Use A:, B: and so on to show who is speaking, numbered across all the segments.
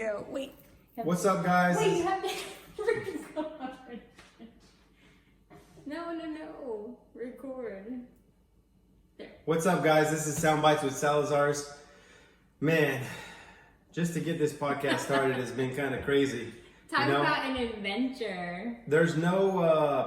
A: Go. Wait.
B: What's up, guys?
A: Wait, you have to record. No. Record. There.
B: What's up, guys? This is Soundbites with Salazars. Man, just to get this podcast started has been kind of crazy.
A: Talk about an adventure.
B: There's no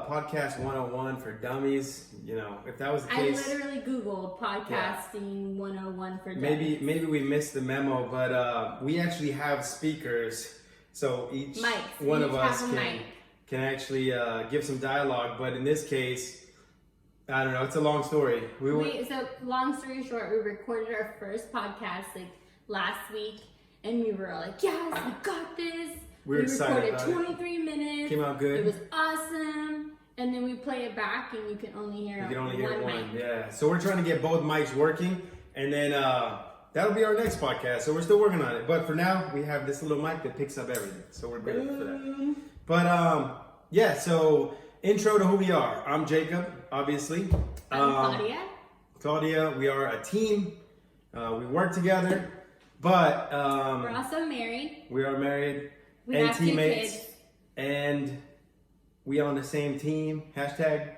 B: podcast 101 for dummies. You know, if that was the case,
A: I literally Googled podcasting 101 for dummies.
B: Maybe we missed the memo, but we actually have speakers, so each one of us can actually give some dialogue. But in this case, I don't know. It's a long story.
A: So long story short, we recorded our first podcast like last week, and we were all like, "Yes, we got this."
B: We recorded
A: 23 minutes.
B: Came out good.
A: It was awesome. And then we play it back, and you can only hear one.
B: Yeah. So we're trying to get both mics working, and then that'll be our next podcast. So we're still working on it. But for now, we have this little mic that picks up everything. So we're grateful for that. But yeah. So intro to who we are. I'm Jacob, obviously.
A: I'm Claudia.
B: Claudia. We are a team. We work together. But
A: we're also married.
B: We are married.
A: We
B: and
A: have
B: teammates,
A: 2 kids.
B: and we on the same team. Hashtag.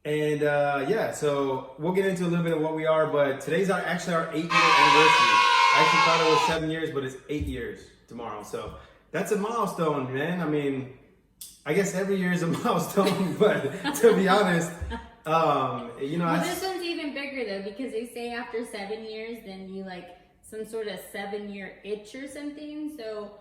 B: And yeah, so we'll get into a little bit of what we are, but today's actually our 8-year anniversary. I actually thought it was 7 years, but it's 8 years tomorrow. So that's a milestone, man. I mean, I guess every year is a milestone, but to be honest, you know.
A: Well, this one's even bigger though, because they say after 7 years, then you like some sort of 7-year itch or something. So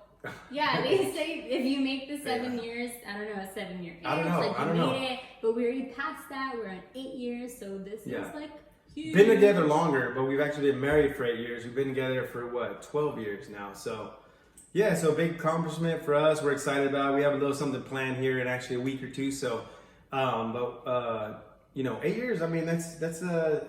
A: yeah, they say if you make the 7 years, I don't know, a 7-year itch.
B: I don't know.
A: Made it, but we already passed that. We're on 8 years, so this is like huge.
B: Been together longer, but we've actually been married for 8 years. We've been together for 12 years now. So yeah, so big accomplishment for us. We're excited about it. We have a little something planned here in actually a week or two. So, you know, 8 years. I mean, that's a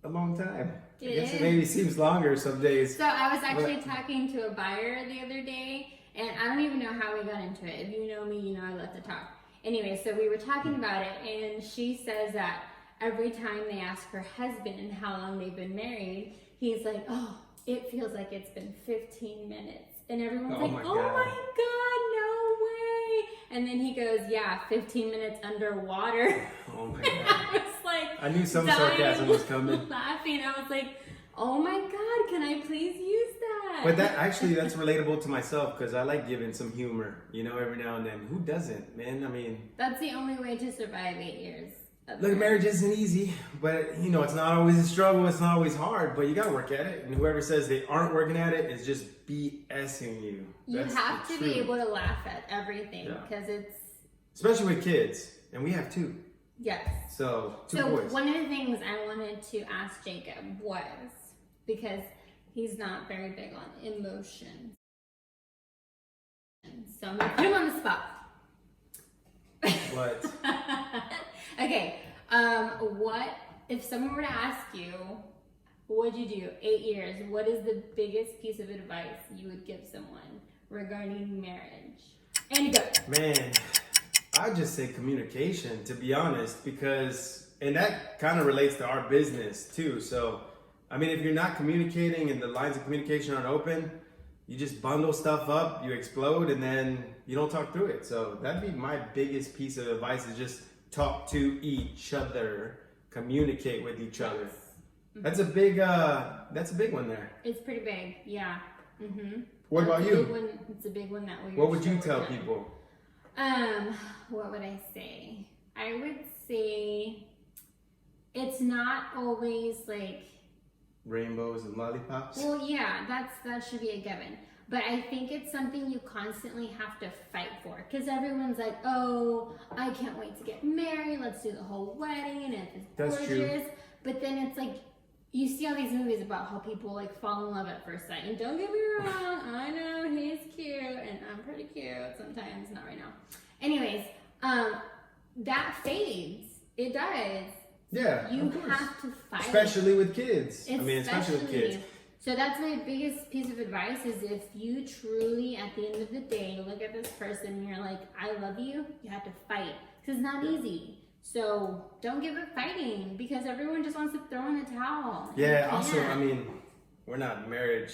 B: long time. I guess it maybe seems longer some days.
A: So I was actually talking to a buyer the other day, and I don't even know how we got into it. If you know me, you know I love to talk. Anyway, so we were talking about it, and she says that every time they ask her husband how long they've been married, he's like, "Oh, it feels like it's been 15 minutes." And everyone's like, "Oh my God, no way." And then he goes, "Yeah, 15 minutes underwater."
B: Oh my
A: God. I was like,
B: I knew some sarcasm was coming.
A: Laughing. I was like, "Oh my God, can I please use that?"
B: But that's relatable to myself, because I like giving some humor, you know, every now and then. Who doesn't, man? I mean,
A: that's the only way to survive 8 years.
B: Look, marriage isn't easy, but you know, it's not always a struggle. It's not always hard, but you gotta work at it. And whoever says they aren't working at it is just BSing you.
A: You have to be able to laugh at everything, because it's...
B: Especially with kids, and we have 2.
A: Yes.
B: So, 2 boys.
A: One of the things I wanted to ask Jacob was, because he's not very big on emotions, so I'm gonna put him on the spot.
B: What?
A: Okay, what if someone were to ask you, what would you do? 8 years. What is the biggest piece of advice you would give someone regarding marriage? And go.
B: Man, I'd just say communication, to be honest, and that kind of relates to our business too. So, I mean, if you're not communicating and the lines of communication aren't open, you just bundle stuff up, you explode, and then you don't talk through it. So that'd be my biggest piece of advice, is just talk to each other, communicate with each other. Mm-hmm. That's a big one there.
A: It's pretty big, yeah. Mm-hmm.
B: What about you?
A: It's a big one that we.
B: What would you tell people?
A: What would I say? I would say it's not always like
B: rainbows and lollipops.
A: Well, yeah, that should be a given. But I think it's something you constantly have to fight for, because everyone's like, "Oh, I can't wait to get married. Let's do the whole wedding, and it's gorgeous."
B: That's true.
A: But then it's like, you see all these movies about how people like fall in love at first sight. And don't get me wrong, I know he's cute, and I'm pretty cute sometimes. Not right now. Anyways, that fades. It does.
B: Yeah,
A: you have to fight.
B: Especially with kids. Especially with kids.
A: So that's my biggest piece of advice, is if you truly, at the end of the day, look at this person and you're like, "I love you," you have to fight. Because it's not easy. So don't give up fighting, because everyone just wants to throw in the towel.
B: Yeah, also, I mean, we're not marriage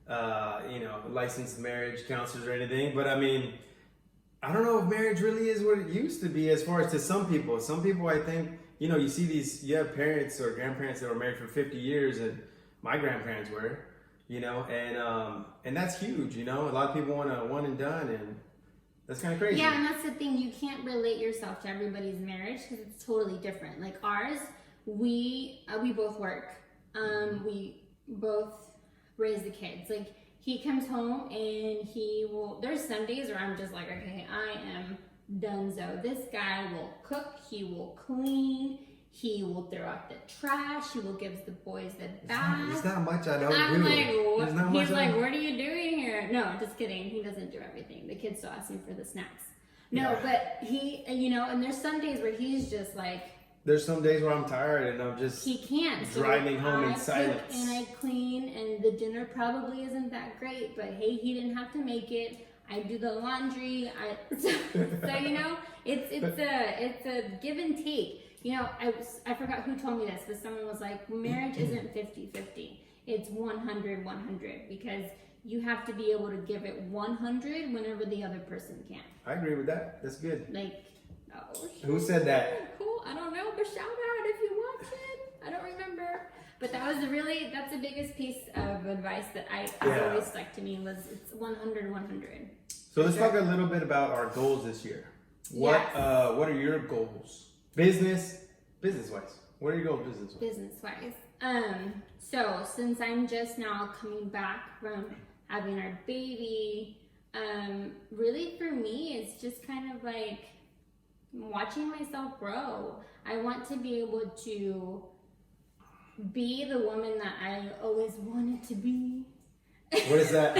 B: licensed marriage counselors or anything. But I mean, I don't know if marriage really is what it used to be as far as to some people. Some people, I think, you see you have parents or grandparents that were married for 50 years, and my grandparents were, and that's huge, A lot of people want a one and done, and that's kind of crazy.
A: Yeah, and that's the thing. You can't relate yourself to everybody's marriage because it's totally different. Like ours, we both work. We both raise the kids. Like he comes home and there's some days where I'm just like, okay, I am donezo. This guy will cook, he will clean, he will throw out the trash, he will give the boys the bath.
B: There's not much I don't do.
A: I'm like, what?
B: There's not much
A: He's like, what are you doing here? No, just kidding. He doesn't do everything. The kids still ask him for the snacks. No,
B: Yeah.
A: but he, and there's some days where he's just like,
B: There's some days where I'm tired and I'm just
A: he can't.
B: driving home in
A: I cook
B: silence.
A: and I clean, and the dinner probably isn't that great, but hey, he didn't have to make it. I do the laundry. So it's a give and take. I forgot who told me this, but someone was like, marriage isn't 50-50. It's 100-100 because you have to be able to give it 100 whenever the other person can't.
B: I agree with that. That's good.
A: Like,
B: Who said that?
A: cool. I don't know, but shout out if you watch it. I don't remember. But that's the biggest piece of advice that has always stuck to me was it's 100-100.
B: So let's talk a little bit about our goals this year. What are your goals? Business-wise. What are your goals business-wise?
A: Business-wise. So since I'm just now coming back from having our baby, really for me, it's just kind of like watching myself grow. I want to be able to be the woman that I always wanted to be.
B: What is that?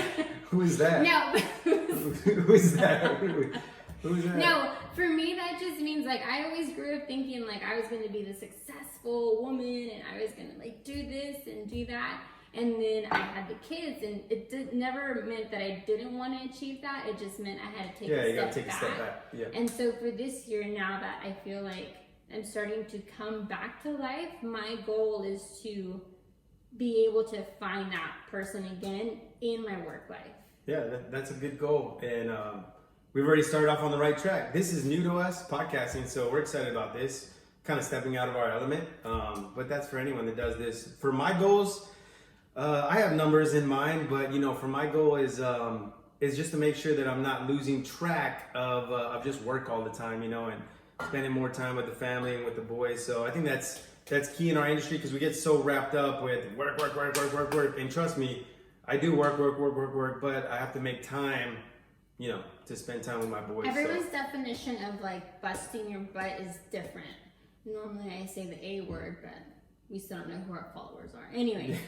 B: Who is that?
A: No.
B: Who is that? Who is that?
A: No, for me that just means like I always grew up thinking like I was going to be the successful woman and I was going to like do this and do that. And then I had the kids, and it never meant that I didn't want to achieve that. It just meant I had to take a step back. Yeah. And so for this year, now that I feel like I'm starting to come back to life, my goal is to be able to find that person again in my work life. Yeah,
B: that's a good goal. And we've already started off on the right track. This is new to us, podcasting, so we're excited about this, kind of stepping out of our element. But that's for anyone that does this. For my goals, I have numbers in mind, but for my goal is just to make sure that I'm not losing track of just work all the time, and spending more time with the family and with the boys. So I think that's key in our industry because we get so wrapped up with work. And trust me, I do work, but I have to make time, to spend time with my boys.
A: Everyone's definition of like busting your butt is different. Normally I say the A word, but we still don't know who our followers are. Anyway.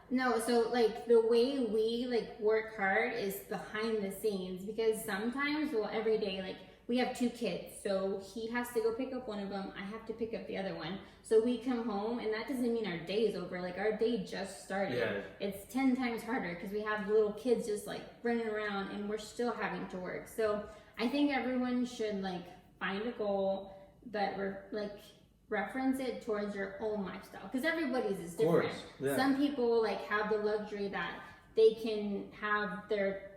A: No, so like the way we like work hard is behind the scenes because sometimes, every day, like we have 2 kids, so he has to go pick up one of them, I have to pick up the other one. So we come home and that doesn't mean our day is over, like our day just started. Yeah. It's 10 times harder because we have little kids just like running around and we're still having to work. So I think everyone should like find a goal, but we're like reference it towards your own lifestyle because everybody's is different. Yeah. Some people like have the luxury that they can have their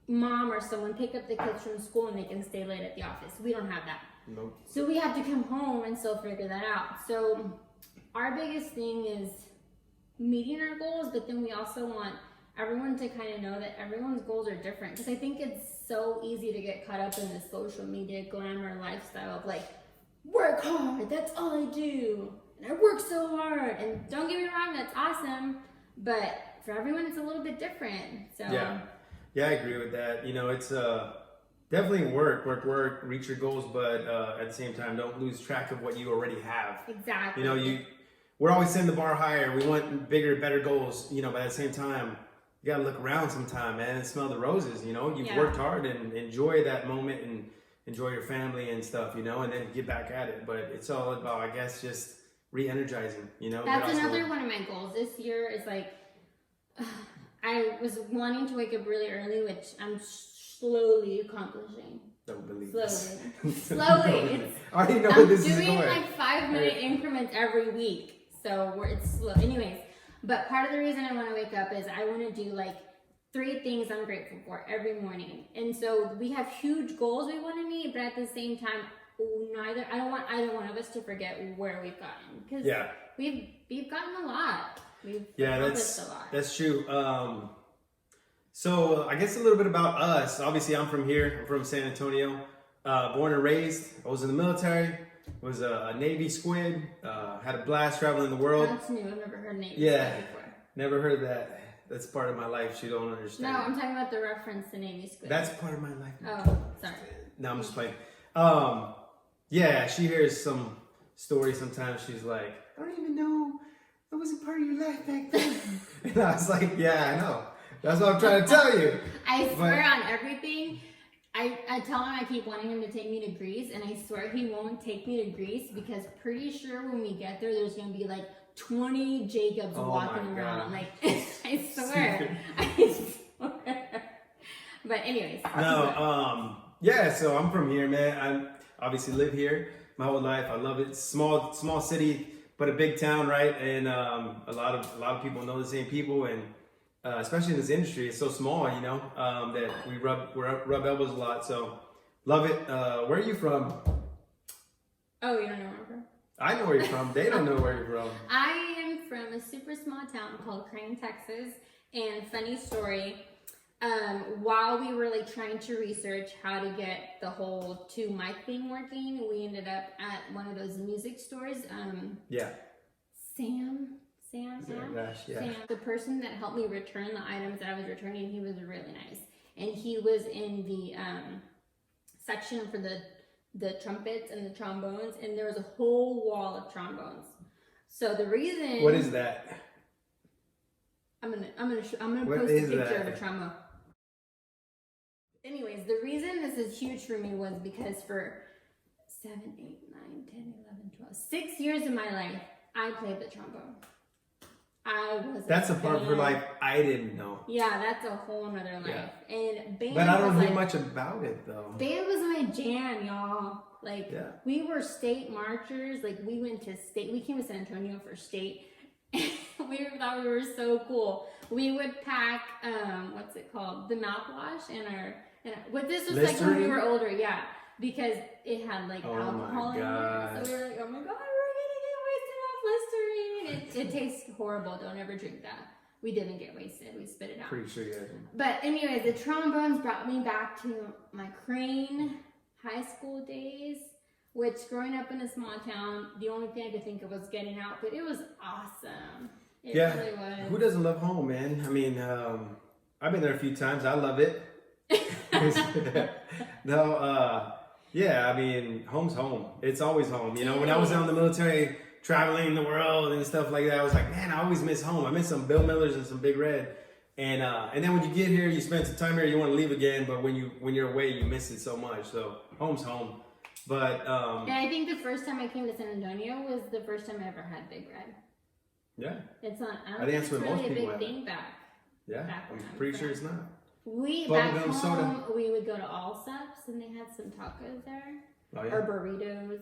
A: mom or someone pick up the kids from school and they can stay late at the office. We don't have that.
B: Nope.
A: So we have to come home and still figure that out. So our biggest thing is meeting our goals, but then we also want everyone to kind of know that everyone's goals are different because I think it's so easy to get caught up in the social media glamour lifestyle of like, work hard, that's all I do, and I work so hard, and don't get me wrong, that's awesome, but for everyone it's a little bit different. So
B: yeah, I agree with that. It's definitely work, reach your goals, but at the same time, don't lose track of what you already have.
A: Exactly.
B: We're always setting the bar higher. We want bigger, better goals, but at the same time, you gotta look around sometime, man, and smell the roses. You've worked hard and enjoy that moment and enjoy your family and stuff, and then get back at it. But it's all about, I guess, just re-energizing,
A: That's another one of my goals this year is like, I was wanting to wake up really early, which I'm slowly accomplishing.
B: Don't believe
A: Slowly.
B: I already know where this is going.
A: I'm doing like 5-minute increments every week. So it's slow. Anyways, But part of the reason I want to wake up is I want to do like 3 things I'm grateful for every morning. And so we have huge goals we want to meet, but at the same time, I don't want either one of us to forget where we've gotten, because we've gotten a lot. We've accomplished a lot.
B: That's true. So I guess a little bit about us. Obviously, I'm from here. I'm from San Antonio. Born and raised. I was in the military. Was a Navy squid. Had a blast traveling the world.
A: That's new. I've never heard Navy squid before.
B: Never heard that. That's part of my life. You don't understand.
A: No, I'm talking about the reference to Navy squid.
B: That's part of my life.
A: Oh, sorry.
B: No, I'm just playing. Yeah, she hears some stories sometimes. She's like, I don't even know. I wasn't part of your life back then. And I was like, yeah, I know. That's what I'm trying to tell you.
A: I swear on everything. I tell him I keep wanting him to take me to Greece, and I swear he won't take me to Greece because pretty sure when we get there, there's going to be like 20 Jacobs walking around. Like, I swear. I swear. But anyways.
B: No, yeah, so I'm from here, man. I obviously live here my whole life. I love it. Small city, but a big town, right? And a lot of people know the same people, and especially in this industry, it's so small, you know, that we rub elbows a lot. So love it. Where are you from?
A: Oh, you don't know where I'm from?
B: I know where you're from. They don't know where you're from.
A: I am from a super small town called Crane, Texas. And funny story, while we were like trying to research how to get the whole 2 mic thing working, we ended up at one of those music stores. Sam, the person that helped me return the items that I was returning, he was really nice. And he was in the section for the trumpets and the trombones, and there was a whole wall of trombones. So the reason...
B: What is that?
A: I'm gonna post a picture of a trombone. Anyways, the reason this is huge for me was because for 7, 8, 9, 10, 11, 12, 6 years of my life, I played the trombone. That's
B: a part of her life I didn't know.
A: Yeah, that's a whole nother life. Yeah. And band,
B: but I don't know much about it though.
A: Band was my jam, y'all. Like we were state marchers. Like we went to state. We came to San Antonio for state. We thought we were so cool. We would pack what's it called? The mouthwash what this was
B: Listerine?
A: like when we were older, because it had like alcohol in it. So we were like, oh my god, we're gonna get wasted off Listerine. It tastes horrible. Don't ever drink that. We didn't get wasted. We spit it out.
B: Pretty sure you didn't.
A: But anyways, the trombones brought me back to my Crane high school days, which growing up in a small town, the only thing I could think of was getting out, but it was awesome. It really was.
B: Who doesn't love home, man? I mean, I've been there a few times. I love it. I mean, home's home. It's always home. You know, when I was out in the military, traveling the world and stuff like that, I was like, man, I always miss home. I miss some Bill Millers and some Big Red. And then when you get here, you spend some time here, you want to leave again, but when you're away, you miss it so much. So home's home. But
A: and I think the first time I came to San Antonio was the first time I ever had Big Red.
B: Yeah.
A: It's not.
B: I think that's what
A: really
B: most people
A: a big
B: have.
A: thing back.
B: Yeah. I'm pretty sure it's not.
A: Back home, we would go to Allsup's and they had some tacos there.
B: Oh, yeah.
A: Or burritos.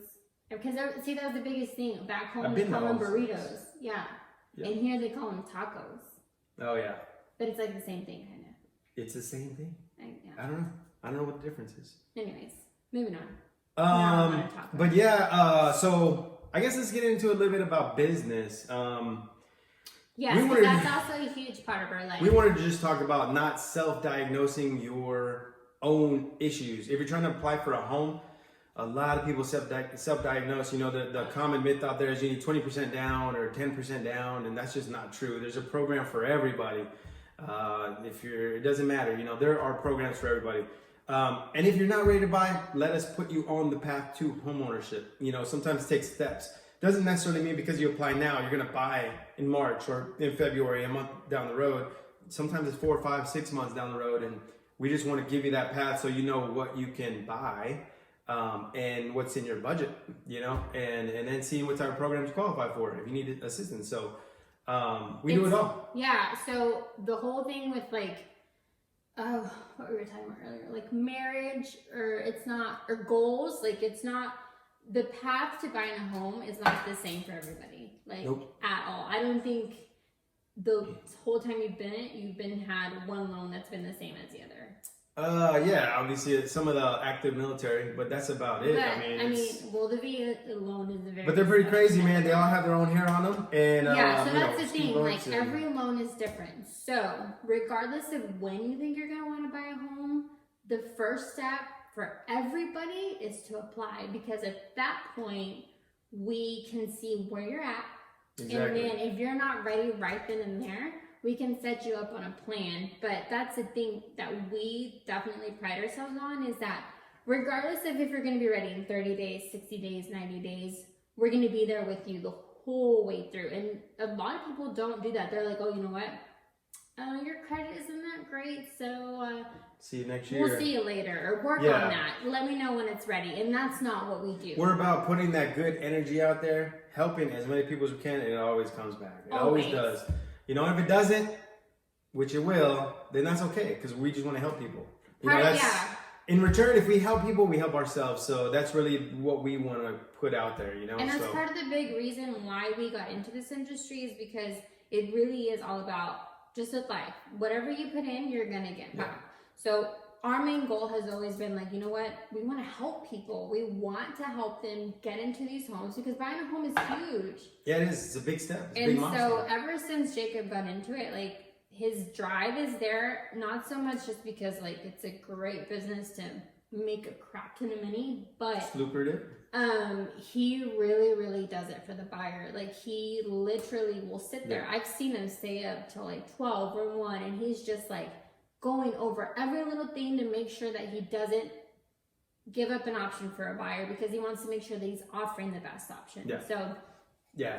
A: Because that was the biggest thing. Back home they call them burritos. Yeah. And here they call them tacos.
B: Oh yeah.
A: But it's like the same thing, kind of.
B: It's the same thing?
A: Yeah.
B: I don't know. I don't know what the difference is.
A: Anyways, moving on.
B: But yeah, so I guess let's get into a little bit about business.
A: Yes, that's also a huge part of our life.
B: We wanted to just talk about not self-diagnosing your own issues. If you're trying to apply for a home, a lot of people self-diagnose. You know, the common myth out there is you need 20% down or 10% down, and that's just not true. There's a program for everybody. It doesn't matter. You know, there are programs for everybody. And if you're not ready to buy, let us put you on the path to homeownership. You know, sometimes it takes steps. Doesn't necessarily mean because you apply now, you're going to buy in March or in February, a month down the road. Sometimes it's 4, 5, 6 months down the road. And we just want to give you that path so you know what you can buy and what's in your budget, you know, and then seeing what type of programs you qualify for if you need assistance. So we do it all.
A: Yeah. So the whole thing with like, what we were talking about earlier, like marriage or goals, like it's not, the path to buying a home is not the same for everybody, like at all. I don't think the whole time you've been had one loan that's been the same as the other?
B: Yeah, obviously some of the active military, but that's about it.
A: But,
B: I mean,
A: well, the VA loan is a very.
B: but they're pretty crazy, man. They all have their own hair on them, and
A: yeah. So
B: you
A: that's
B: know,
A: the thing. Like
B: and-
A: every loan is different. So regardless of when you think you're gonna want to buy a home, the first step for everybody is to apply, because at that point we can see where you're at,
B: Exactly.
A: and then if you're not ready right then and there, we can set you up on a plan. But that's the thing that we definitely pride ourselves on, is that regardless of if you're going to be ready in 30 days, 60 days, 90 days, we're going to be there with you the whole way through. And a lot of people don't do that. They're like, oh, you know what? Your credit isn't that great, so
B: see you next year.
A: we'll see you later, or work on that. Let me know when it's ready. And that's not what we do.
B: We're about putting that good energy out there, helping as many people as we can, and it always comes back. It always does. You know, if it doesn't, which it will, then that's okay, because we just want to help people. You know, that's, in return, if we help people, we help ourselves. So that's really what we want to put out there, you know.
A: And that's part of the big reason why we got into this industry, is because it really is all about just with life. Whatever you put in, you're going to get back. So our main goal has always been like, you know what? We want to help people. We want to help them get into these homes, because buying a home is huge.
B: Yeah, it is. It's a big step. It's
A: and
B: a big milestone.
A: So ever since Jacob got into it, like, his drive is there, not so much just because like it's a great business to make a crap ton of money, but
B: it's lucrative.
A: He really does it for the buyer. Like, he literally will sit there. I've seen him stay up till like 12 or 1, and he's just like going over every little thing to make sure that he doesn't give up an option for a buyer, because he wants to make sure that he's offering the best option. So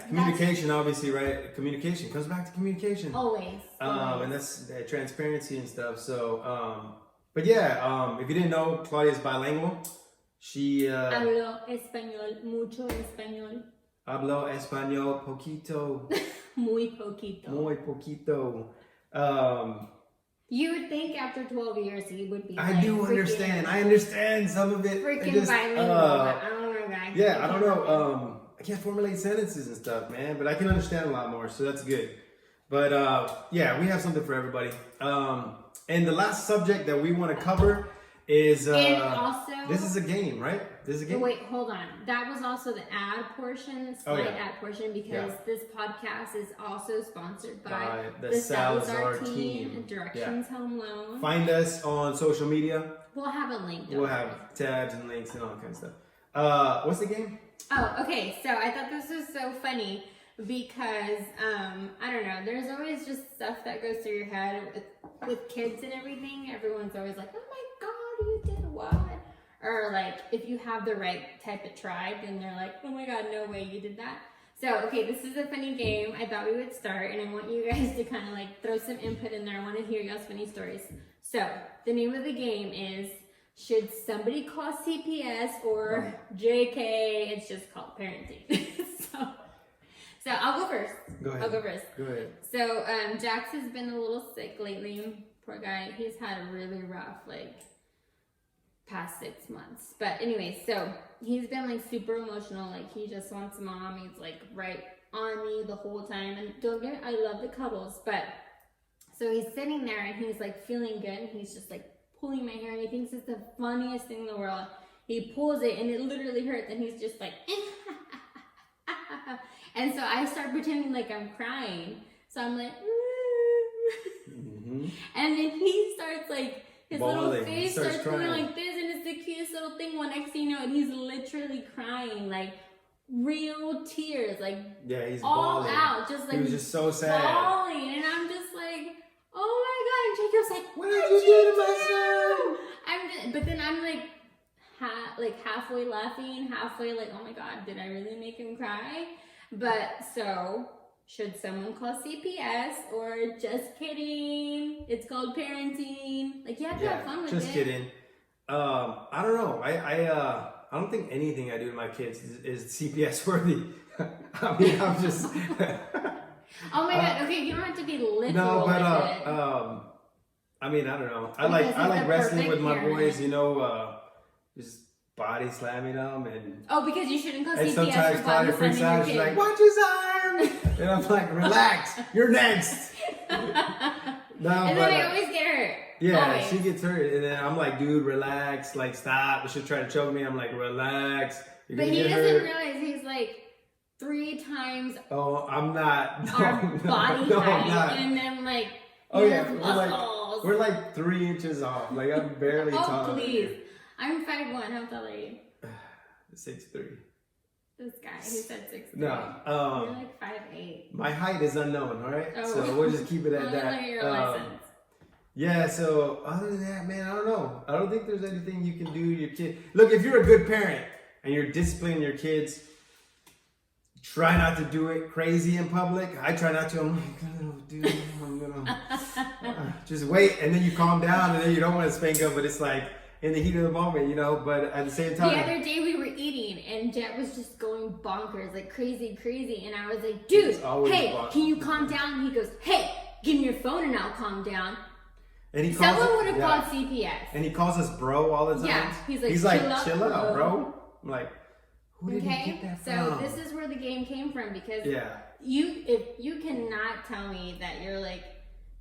B: communication, obviously, right? Communication comes back to communication.
A: Always.
B: And that's transparency and stuff. So, but yeah, if you didn't know, Claudia is bilingual. She
A: hablo español, mucho español.
B: Hablo español poquito.
A: Muy poquito.
B: Muy poquito.
A: You would think after 12 years he would be.
B: I do understand. I understand some of it.
A: Freaking bilingual. I don't know, guys.
B: Yeah, I don't know. I can't formulate sentences and stuff, man, but I can understand a lot more, so that's good. But yeah, we have something for everybody. And the last subject that we want to cover is
A: and also,
B: this is a game, right? This is a game.
A: Wait, hold on. That was also the ad portion, slight ad portion, because this podcast is also sponsored by the Salazar team, Directions Home Loan.
B: Find us on social media.
A: We'll have a link.
B: We'll have tabs and links and all that kind of stuff. What's the game?
A: Oh, okay. So I thought this was so funny because I don't know. There's always just stuff that goes through your head with kids and everything. Everyone's always like, "Oh my God, you did what?" Or like, if you have the right type of tribe, then they're like, "Oh my God, no way, you did that." So okay, this is a funny game. I thought we would start, and I want you guys to kind of like throw some input in there. I want to hear y'all's funny stories. So the name of the game is, should somebody call CPS or JK? It's just called parenting. So I'll go first.
B: Go ahead.
A: I'll go first.
B: Go ahead.
A: So Jax has been a little sick lately. Poor guy. He's had a really rough past 6 months. But anyway, so he's been super emotional. He just wants mom. He's right on me the whole time. And don't get me, I love the cuddles, but so he's sitting there and he's feeling good. And he's just pulling my hair, and he thinks it's the funniest thing in the world. He pulls it and it literally hurts, and he's just and so I start pretending I'm crying. So I'm
B: mm-hmm.
A: And then he starts his
B: bawling.
A: Little face starts going
B: crying.
A: like this, and it's the cutest little thing. Well, next thing you know, and he's literally crying, real tears,
B: yeah, he's
A: all
B: bawling.
A: out, just
B: he was just so sad,
A: bawling, and I'm just oh my God! And Jacob's
B: what did you do to my son?
A: But then I'm halfway laughing, halfway oh my God, did I really make him cry? But so, should someone call CPS or just kidding? It's called parenting. You have to have fun with it.
B: Just kidding. I don't know. I don't think anything I do to my kids is CPS worthy. I mean, I'm just.
A: Oh my God! Okay, you don't have to be literal.
B: No, but
A: with it.
B: I mean, I don't know. I like wrestling with my boys. Just body slamming them and.
A: Oh, because you shouldn't call
B: And
A: CPS
B: sometimes
A: for
B: Claudia
A: body
B: freaks
A: slamming
B: out.
A: your
B: She's like,
A: kid.
B: "Watch his arm," and I'm like, "Relax, you're next." No,
A: And
B: but
A: then I always get hurt.
B: yeah,
A: Always.
B: she gets hurt, and then I'm like, "Dude, relax, like stop." She'll try to choke me. I'm like, "Relax, you're
A: But
B: gonna
A: he
B: get
A: doesn't
B: hurt."
A: realize he's like 3 times
B: Oh, I'm not. No,
A: our body
B: no,
A: height,
B: I'm not.
A: and then like
B: Oh
A: he
B: yeah,
A: has
B: we're
A: muscles.
B: like 3 inches off. Like I'm barely
A: Oh
B: taller.
A: please, I'm 5'1". How tall are you?
B: 6'3".
A: This guy, he said 6'3".
B: No,
A: You're like 5'8".
B: my height is unknown. All right,
A: Oh.
B: so we'll just keep it at
A: Well, then
B: that.
A: look at your license.
B: Yeah, so other than that, man, I don't know. I don't think there's anything you can do to your kid. Look, if you're a good parent and you're disciplining your kids, try not to do it crazy in public. I try not to. I'm like, oh, dude, I'm gonna just wait, and then you calm down, and then you don't want to spank them, but it's like in the heat of the moment, you know. But at the same time,
A: The other day we were eating and Jet was just going bonkers, like crazy, and I was like, dude,
B: He's always
A: hey,
B: bonkers.
A: can you calm down? And he goes, hey, give me your phone and I'll calm down.
B: and he calls
A: Someone would have
B: yeah.
A: called CPS.
B: And he calls us bro all the time.
A: Yeah, he's like,
B: chill out, bro. I'm like, who did he
A: Okay,
B: get that
A: so
B: from?
A: this is where the game came from because
B: Yeah.
A: if you cannot tell me that you're like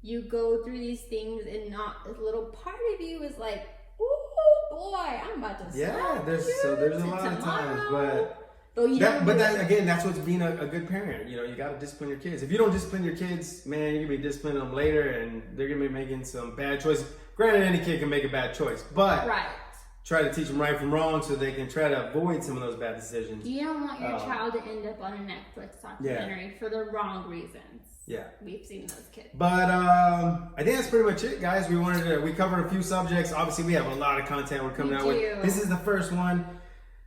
A: you go through these things and not a little part of you is like, oh boy, I'm about to
B: Yeah,
A: slap
B: there's
A: you
B: a lot
A: tomorrow.
B: of times, but
A: you don't do it.
B: that again, that's what's being a good parent. You know, you got to discipline your kids. If you don't discipline your kids, man, you're gonna be disciplining them later, and they're gonna be making some bad choices. Granted, any kid can make a bad choice, but
A: Right.
B: try to teach them right from wrong so they can try to avoid some of those bad decisions.
A: You don't want your child to end up on a Netflix documentary for the wrong reasons.
B: Yeah.
A: We've seen those kids.
B: But I think that's pretty much it, guys. We covered a few subjects. Obviously, we have a lot of content we're coming out with. This is the first one.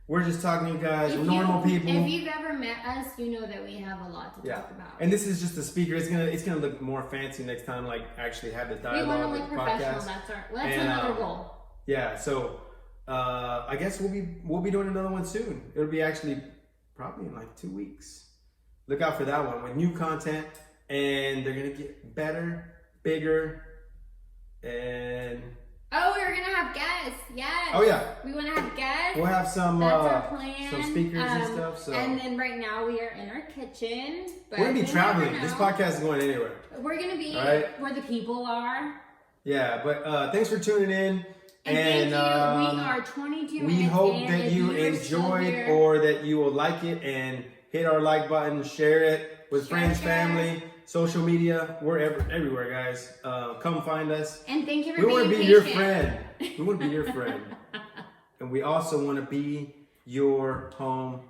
B: We're just talking to you guys. We're normal people.
A: If you've ever met us, you know that we have a lot to talk about.
B: And this is just a speaker. It's gonna look more fancy next time. Like actually have the
A: We
B: dialogue
A: want to
B: with
A: look
B: the
A: professional.
B: podcast.
A: That's another goal.
B: Yeah. So I guess we'll be doing another one soon. It'll be actually probably in like 2 weeks. Look out for that one with new content, and they're gonna get better, bigger, and
A: Oh, we're gonna have guests. Yes.
B: oh yeah,
A: We want to have guests.
B: we'll have some
A: That's our plan.
B: some speakers and stuff. So
A: And then right now we are in our kitchen. But
B: we're gonna be
A: you
B: traveling.
A: never
B: This
A: know.
B: podcast is going anywhere.
A: We're gonna be
B: Right.
A: where the people are.
B: Yeah, but thanks for tuning in.
A: And thank you. We are 22 minutes
B: We hope
A: in.
B: that
A: If
B: you
A: you're still
B: enjoyed
A: here-
B: or that you will like it and hit our like button, share it with friends,
A: Share.
B: family, social media. We're everywhere, guys. Come find us.
A: And thank you for
B: We
A: being
B: want to be
A: patient.
B: your friend. We want to be your friend. And we also want to be your home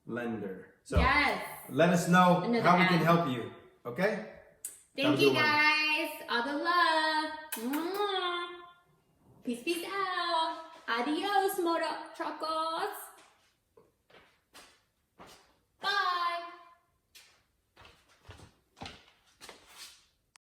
B: lender. So
A: Yes.
B: let us know
A: Another
B: how we can
A: ad.
B: help you. Okay? Have a
A: Thank you
B: good one.
A: guys. All the love. Mwah. Peace out. Adios, motor truckers.